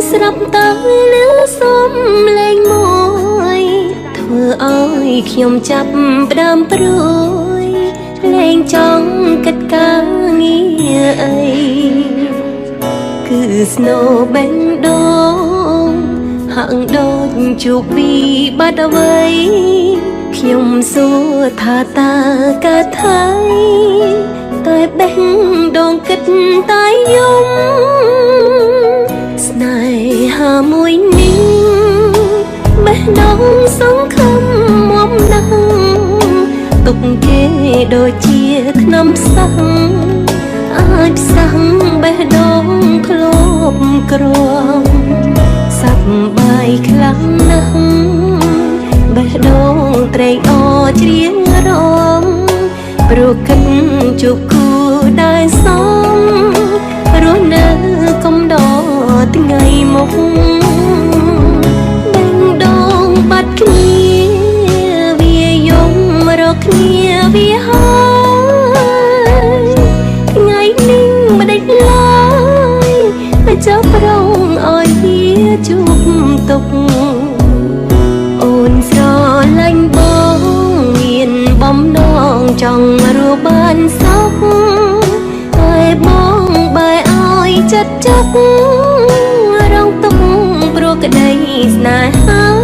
ស្រាប់តើនៅសុំលេងមួយធ្វើឲ្យខ្ញុំចាប់ផ្ដើមព្រួយលេងចង់គិតការងារអីគឺស្នូបេះដូងហាក់ដូចជួបពីបាត់អ្វីខ្ញុំសួរថាតើកើតថៃតែបេះដូងគិតតែយំស្នេហាមួយនេះបេះដូងសង្ឃឹមមុំណាស់ទុកគេដូចជាថ្នាំផ្សះអាចផ្សះបេះដូងធ្លាប់ក្រំសប្បាយខ្លាំងណាស់បេះដូងត្រេកអរច្រៀងរំព្រោះគិតជួបគូដែលសមរស់នៅកំដរថ្ងៃមុខបេះដូងបាត់គ្នាវាយំរកគ្នាវាហើយថ្ងៃនេះមិនដេចឡើយតែចាប់ប្រងឲ្យវាជួបទុកអូនស្រឡាញ់បងមានបំណងចង់រស់បានសុខតែបងបែរឲ្យចិត្តចិត្តរងទុកព្រោះក្តីស្នេហា